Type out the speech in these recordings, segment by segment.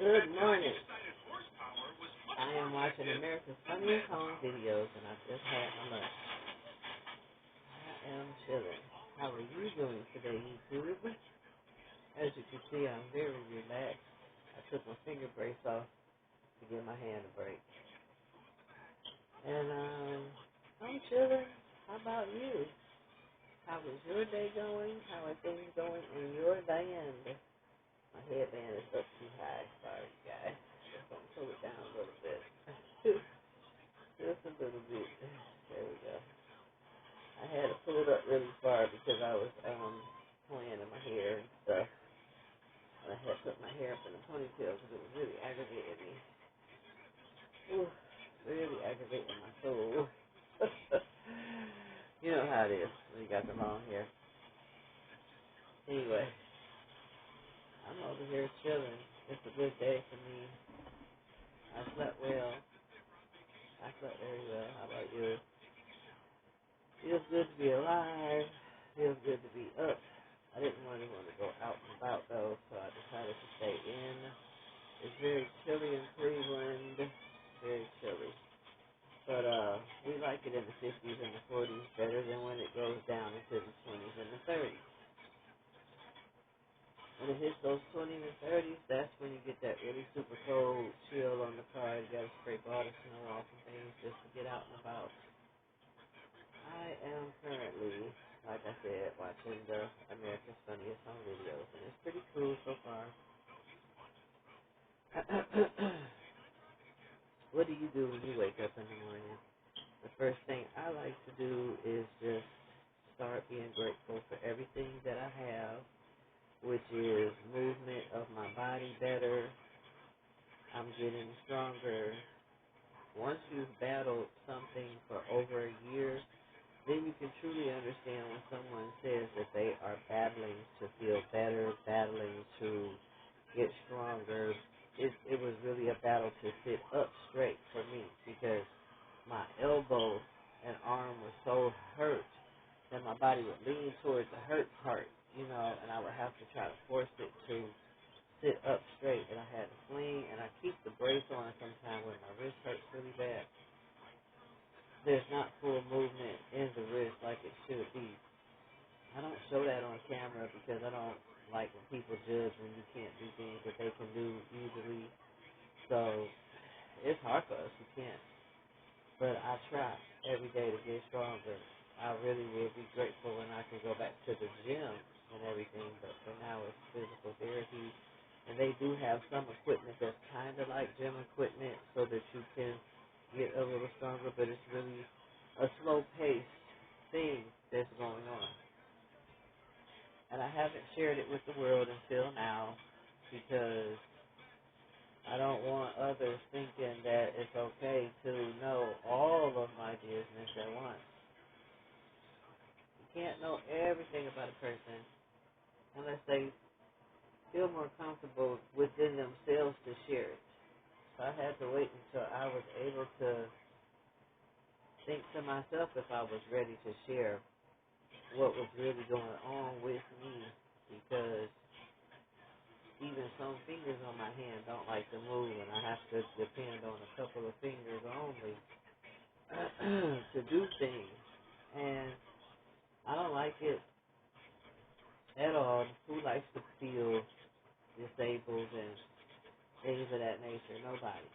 Good morning. I am watching America's Funniest Home Videos, and I just had my lunch. I am chilling. How are you doing today, YouTube? As you can see, I'm very relaxed. I took my finger brace off to give my hand a break. And I'm chilling. How about you? How is your day going? How are things going in your land? My headband is up too high. Sorry, guys. Just gonna pull it down a little bit. Just a little bit. There we go. I had to pull it up really far because I was playing in my hair and stuff. And I had put my hair up in a ponytail because it was really aggravating me. Ooh, really aggravating my soul. You know how it is when you got the long hair. Anyway, I'm over here chilling. It's a good day for me. I slept well. I slept very well. How about you? Feels good to be alive. Feels good to be up. I didn't really want to go out and about though, so I decided to stay in. It's very chilly in Cleveland, very chilly. But we like it in the 50s and the 40s better than when it goes down into the 20s and the 30s. When it hits those 20s and 30s, that's when you get that really super cold chill on the car. You gotta scrape all the snow off and things just to get out and about. I am currently, like I said, watching the America's Funniest Home Videos, and it's pretty cool so far. What do you do when you wake up in the morning? The first thing I like to do is just start being grateful for everything that I have, which is movement of my body better. I'm getting stronger. Once you've battled something for over a year, then you can truly understand when someone says that they are battling to feel better, battling to get stronger. It was really a battle to sit up straight for me because my elbow and arm was so hurt that my body would lean towards the hurt part, and I would have to try to force it to sit up straight, and I had to swing, and I keep the brace on sometimes when my wrist hurts really bad. There's not full movement in the wrist like it should be. I don't show that on camera because I don't like when people judge when you can't do things that they can do easily. So it's hard for us who can't. But I try every day to get stronger. I really will be grateful when I can go back to the gym and everything, but for now it's physical therapy. And they do have some equipment that's kind of like gym equipment so that you can get a little stronger, but it's really a slow-paced thing that's going on. And I haven't shared it with the world until now because I don't want others thinking that it's okay to know all of my business at once. You can't know everything about a person unless they feel more comfortable within themselves to share it. So I had to wait until I was able to think to myself if I was ready to share what was really going on with me because even some fingers on my hand don't like to move and I have to depend on a couple of fingers only to do things. And I don't like it at all. Who likes to feel disabled and things of that nature? Nobody.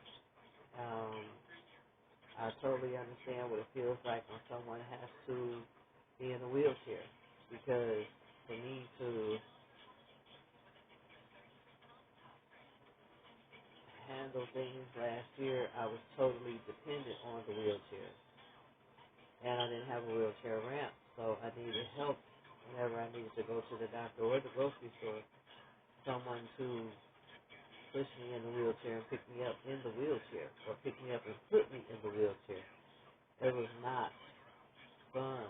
Um, I totally understand what it feels like when someone has to be in a wheelchair because for me to handle things last year, I was totally dependent on the wheelchair. And I didn't have a wheelchair ramp, so I needed help whenever I needed to go to the doctor or the grocery store. Someone to push me in the wheelchair and pick me up in the wheelchair or pick me up and put me in the wheelchair. It was not fun.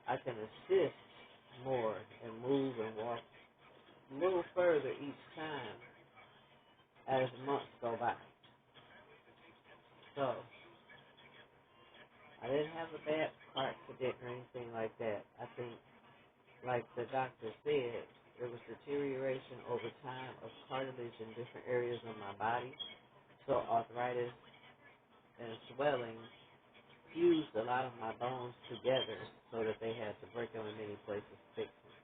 I can assist more and move and walk a little further each time as months go by. So I didn't have a bad car accident or anything like that. I think, like the doctor said, It was deterioration over time of cartilage in different areas of my body. So arthritis and swelling fused a lot of my bones together so that they had to break them in many places to fix them.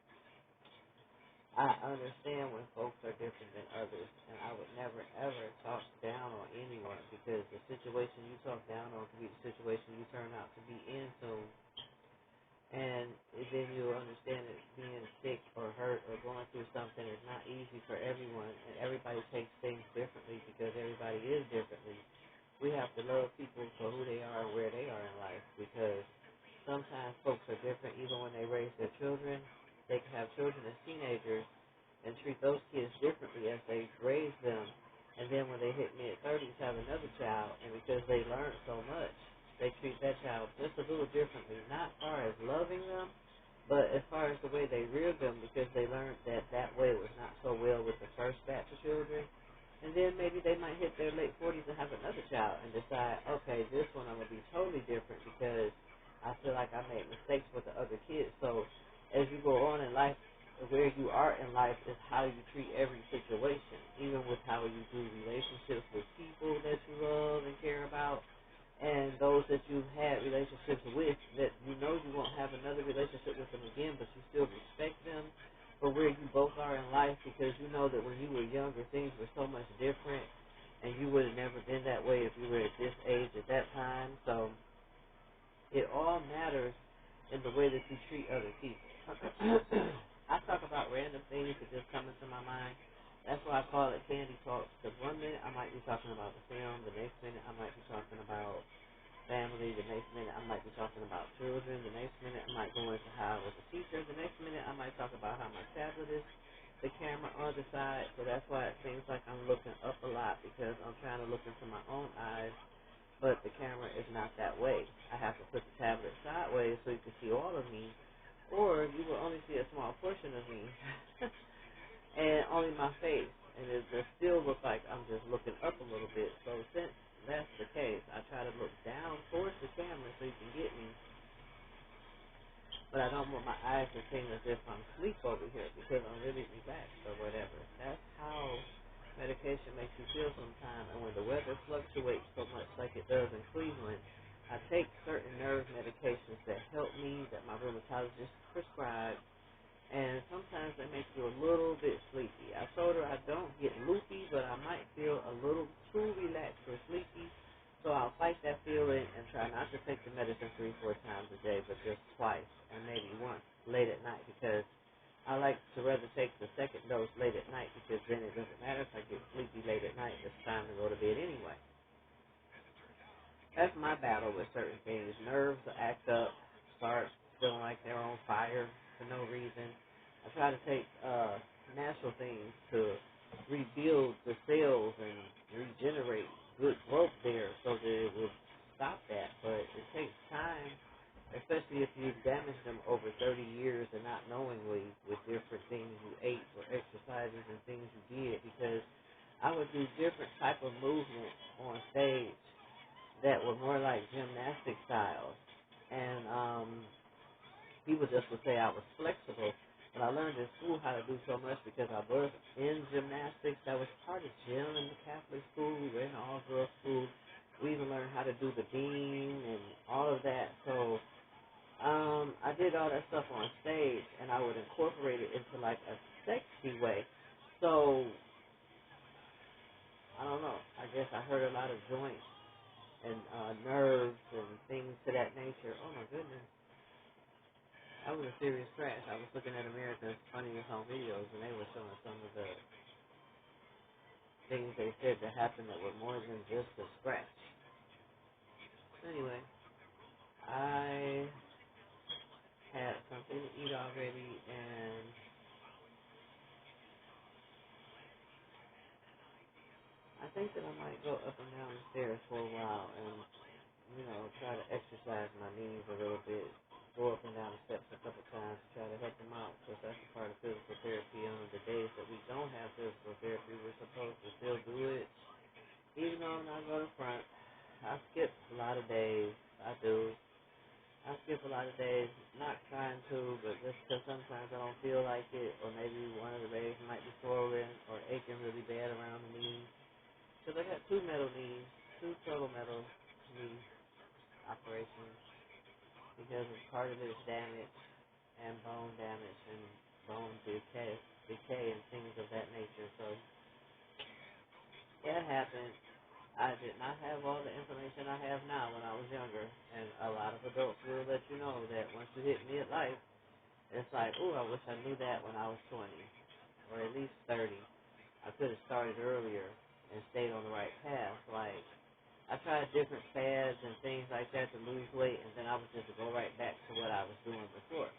I understand when folks are different than others, and I would never ever talk down on anyone because the situation you talk down on could be the situation you turn out to be in soon. And then you'll understand that being sick or hurt or going through something is not easy for everyone, and everybody takes things differently because everybody is differently. We have to love people for who they are and where they are in life because sometimes folks are different even when they raise their children. They can have children as teenagers and treat those kids differently as they raise them. And then when they hit mid-30s, have another child, and because they learned so much, they treat that child just a little differently, not as far as loving them, but as far as the way they reared them, because they learned that that way was not so well with the first batch of children. And then maybe they might hit their late 40s and have another child and decide, okay, this one I'm going to be totally different because I feel like I made mistakes with the other kids. So as you go on in life, where you are in life is how you treat every situation, even with how you do relationships with people that you love and care about, and those that you've had relationships with that you know you won't have another relationship with them again, but you still respect them for where you both are in life because you know that when you were younger, things were so much different, and you would have never been that way if you were at this age at that time. So it all matters in the way that you treat other people. I talk about random things that just come into my mind. That's why I call it Candy Talks, because one minute I might be talking about the film, the next minute I might be talking about family, the next minute I might be talking about children, the next minute I might go into how I was a teacher, the next minute I might talk about how my tablet is the camera on the side. So that's why it seems like I'm looking up a lot because I'm trying to look into my own eyes, but the camera is not that way. I have to put the tablet sideways so you can see all of me, or you will only see a small portion of me and only my face, and it still look like I'm just looking up a little bit. So since that's the case, I try to look down towards the camera so you can get me, but I don't want my eyes to seem as if I'm asleep over here because I'm really relaxed or whatever. That's how medication makes you feel sometimes, and when the weather fluctuates so much like it does in Cleveland, I take certain nerve medications that help me, that my rheumatologist prescribed, and sometimes they make you a little bit sleepy. I told her I don't get loopy, but I might feel a little too relaxed or sleepy, so I'll fight that feeling and try not to take the medicine 3-4 times a day, but just twice and maybe once late at night because I like to rather take the second dose late at night because then it doesn't matter if I get sleepy late at night. It's time to go to bed anyway. That's my battle with certain things. Nerves act up, start feeling like they're on fire for no reason. I try to take natural things to rebuild the cells and regenerate good growth there so that it will stop that. But it takes time, especially if you've damaged them over 30 years and not knowingly with different things you ate or exercises and things you did because I would do different type of movements on stage that were more like gymnastic styles. And people just would say I was flexible. But I learned in school how to do so much because I was in gymnastics. That was part of gym in the Catholic school. We were in an all-girls school. We even learned how to do the beam and all of that. So I did all that stuff on stage, and I would incorporate it into like a sexy way. So I don't know. I guess I hurt a lot of joints and nerves and things to that nature. Oh my goodness, that was a serious crash. I was looking at America's Funniest Home Videos, and they were showing some of the things they said that happened that were more than just a scratch. Anyway, I had something to eat already, and I think that I might go up and down the stairs for a while and try to exercise my knees a little bit, go up and down the steps a couple times to try to help them out, because that's a part of physical therapy. On the days that we don't have physical therapy, we're supposed to still do it. Even though I'm not going to front, I skip a lot of days. I do. I skip a lot of days, not trying to, but just because sometimes I don't feel like it, or maybe one of the legs might be swollen or aching really bad around the knees. Because I got two metal knees, two total metal knee operations, because part of it is damage and bone damage and bone decay and things of that nature. So that happened. I did not have all the information I have now when I was younger, and a lot of adults will let you know that once you hit midlife, it's like, ooh, I wish I knew that when I was 20, or at least 30. I could have started earlier and stayed on the right path. Like, I tried different fads and things like that to lose weight, and then I was just to go right back to what I was doing before.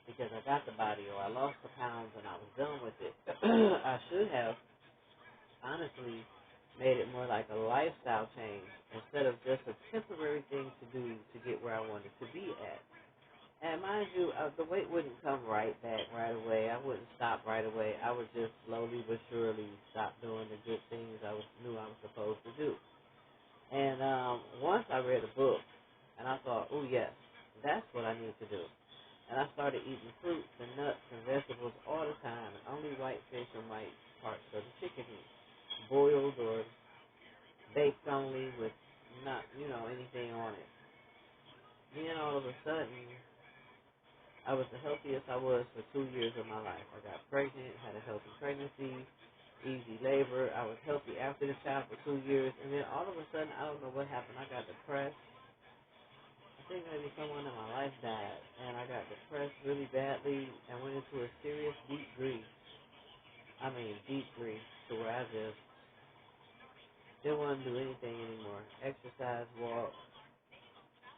Because I got the body, or I lost the pounds and I was done with it. I should have, honestly, made it more like a lifestyle change instead of just a temporary thing to do to get where I wanted to be at. And mind you, the weight wouldn't come right back right away. I wouldn't stop right away. I would just slowly but surely stop doing the good things knew I was supposed to do. And once I read a book, and I thought, oh yes, that's what I need to do. And I started eating fruits and nuts and vegetables all the time, and only white fish and white parts of the chicken meat, boiled or baked only with not, anything on it. Then all of a sudden, I was the healthiest I was for 2 years of my life. I got pregnant, had a healthy pregnancy, easy labor. I was healthy after the child for 2 years, and then all of a sudden, I don't know what happened. I got depressed. I think maybe someone in my life died, and I got depressed really badly and went into a serious deep grief. I mean, deep grief, to where I just didn't want to do anything anymore. Exercise, walk,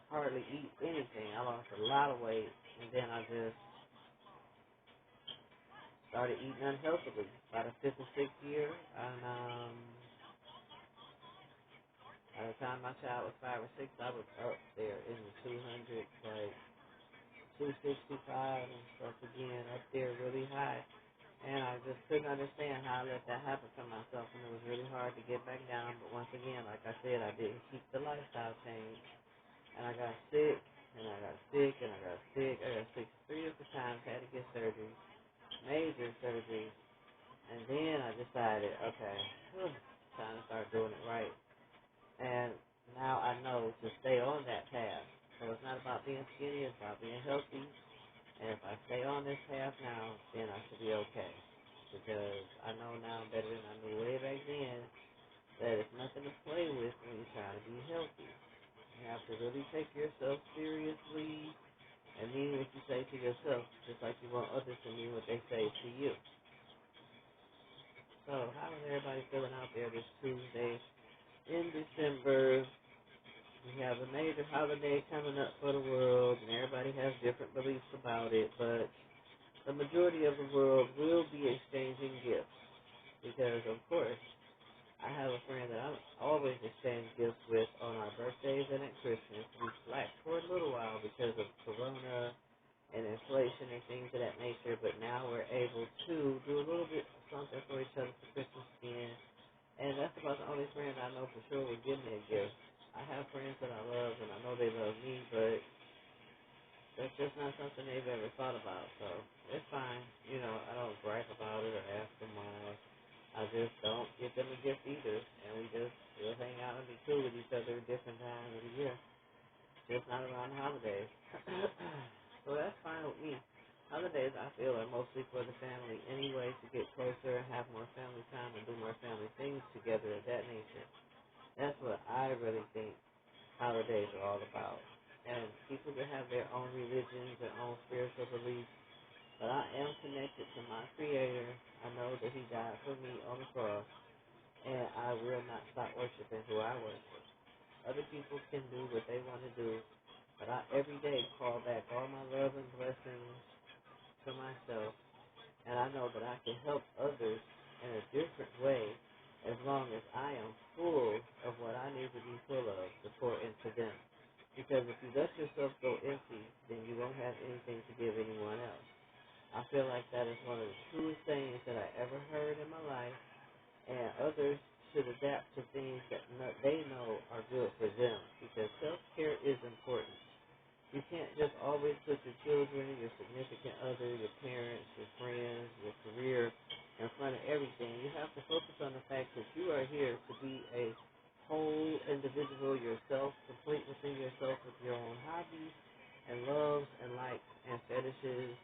hardly eat anything. I lost a lot of weight, and then I just started eating unhealthily. By the fifth or sixth year, and by the time my child was 5 or 6, I was up there in the 200s, like 265 and stuff again, up there really high. And I just couldn't understand how I let that happen to myself, and it was really hard to get back down. But once again, like I said, I didn't keep the lifestyle change, and I got sick, and I got sick, and I got sick. I got sick 3 different times, had to get surgery, major surgery, and then I decided, okay, time to start doing it right. And now I know to stay on that path. So it's not about being skinny, it's about being healthy. And if I stay on this path now, then I should be okay. Because I know now better than I knew way back then that it's nothing to play with when you're trying to be healthy. You have to really take yourself seriously and mean what you say to yourself, just like you want others to mean what they say to you. So how is everybody feeling out there this Tuesday in December? We have a major holiday coming up for the world, and everybody has different beliefs about it, but the majority of the world will be exchanging gifts because, of course, I have a friend that I always exchange gifts with on our birthdays and at Christmas. We slacked for a little while because of Corona and inflation and things of that nature, but now we're able to do a little bit something for each other for Christmas again. And that's about the only friend I know for sure will give me a gift. I have friends that I love and I know they love me, but that's just not something they've ever thought about. So it's fine. I don't gripe about it or ask them why. I just don't give them a gift either. And we'll hang out and be cool with each other at different times of the year. Just not around the holidays. So that's fine with me. Holidays, I feel, are mostly for the family anyway, to get closer and have more family time and do more family things together of that nature. That's what I really think holidays are all about. And people can have their own religions, their own spiritual beliefs, but I am connected to my Creator. I know that He died for me on the cross, and I will not stop worshiping who I worship. Other people can do what they want to do, but I every day call back all my love and blessings to myself, and I know that I can help others in a different way as long as I am full of what I need to be full of to pour into them. Because if you let yourself go empty, then you won't have anything to give anyone else. I feel like that is one of the truest sayings that I ever heard in my life, and others should adapt to things that they know are good for them, because self-care is important. You can't just always put your children, your significant other, your parents, your friends, your career in front of everything. You have to focus on the fact that you are here to be a whole individual yourself, complete within yourself with your own hobbies and loves and likes and fetishes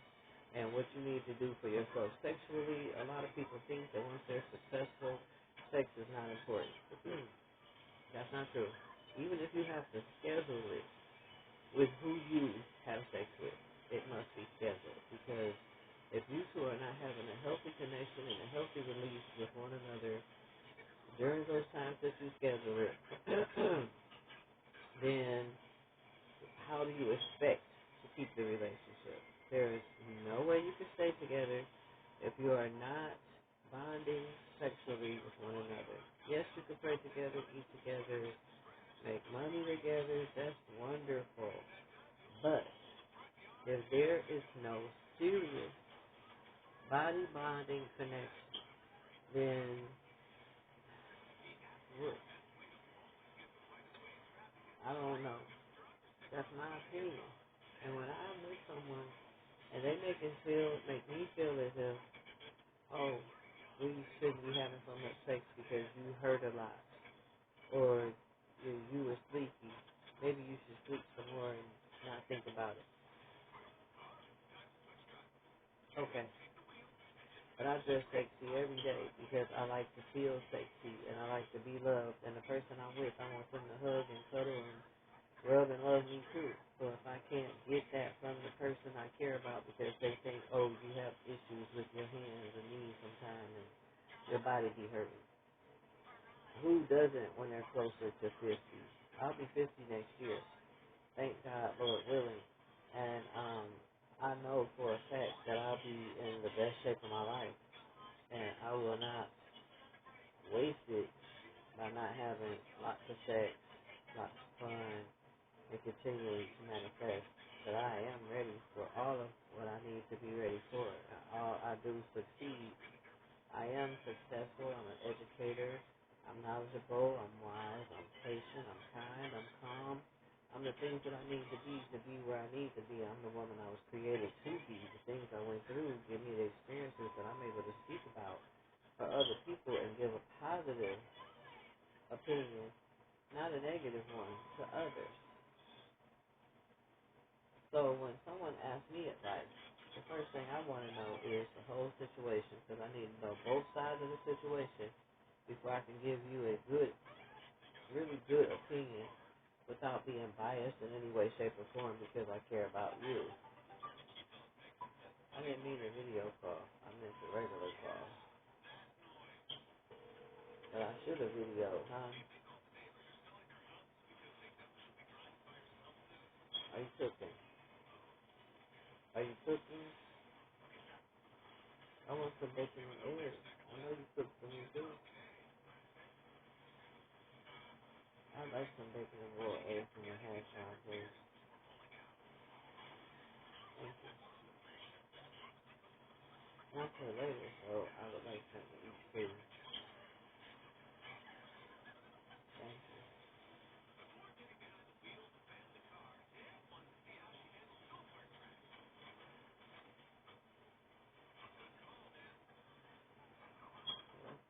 and what you need to do for yourself sexually. A lot of people think that once they're successful, sex is not important. That's not true. Even if you have to schedule it with who you have sex with, it must be scheduled, because if you two are not having a healthy connection and a healthy release with one another during those times that you schedule it, then how do you expect to keep the relationship? There is no way you can stay together if you are not bonding sexually with one another. Yes, you can pray together, eat together, make money together. That's wonderful. But if there is no serious body bonding connection, then I don't know. That's my opinion. And when I'm with someone and they make me feel as if, oh, we shouldn't be having so much sex because you hurt a lot, or you were sleepy. Maybe you should sleep some more and not think about it. Okay. But I dress sexy every day because I like to feel sexy and I like to be loved. And the person I'm with, I want them to hug and cuddle and rub and love me too. So if I can't get that from the person I care about because they think, oh, you have issues with your hands and knees sometimes and your body be hurting. Who doesn't when they're closer to 50? I'll be 50 next year. Thank God, Lord willing. And I know for a fact that I'll be in the best shape of my life. And I will not waste it by not having lots of sex, lots of fun, and continuing to manifest that I am ready for all of what I need to be ready for. All I do succeed. I am successful. I'm an educator. I'm knowledgeable. I'm wise. I'm patient. I'm kind. I'm calm. I'm the things that I need to be where I need to be. I'm the woman I was created to be. The things I went through give me the experiences that I'm able to speak about for other people and give a positive opinion, not a negative one, to others. So when someone asks me advice, the first thing I want to know is the whole situation, because I need to know both sides of the situation before I can give you a good, really good opinion without being biased in any way, shape, or form because I care about you. I didn't mean a video call. I meant a regular call. But I should have videoed, huh? Are you cooking? Are you cooking? I want some bacon and eggs. I know you cook for me too. I like some bacon and boiled eggs and a hash brown, please. Thank you. Not till later, so I would like something to eat too. Thank you. Let's,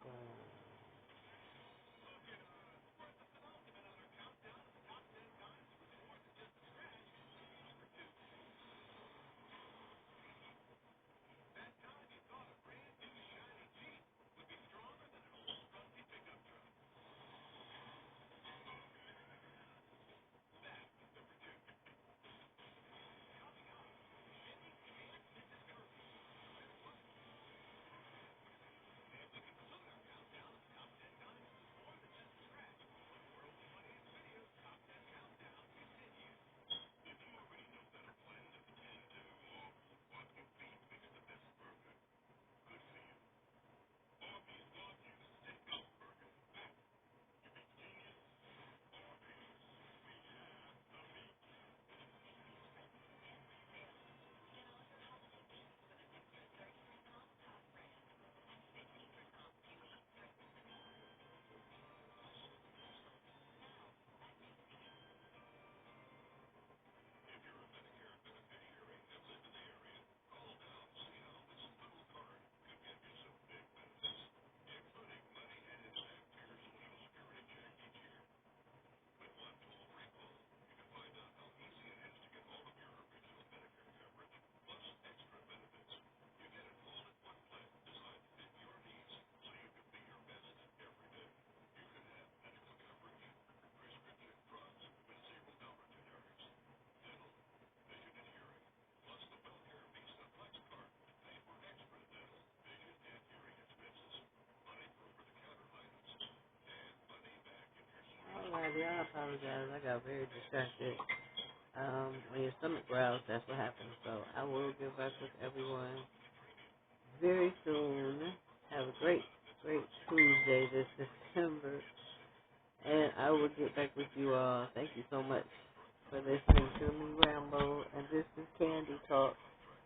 everybody. I apologize. I got very distracted. When your stomach growls, that's what happens. So I will get back with everyone very soon. Have a great, great Tuesday this December. And I will get back with you all. Thank you so much for listening to me ramble. And this is Candy Talk.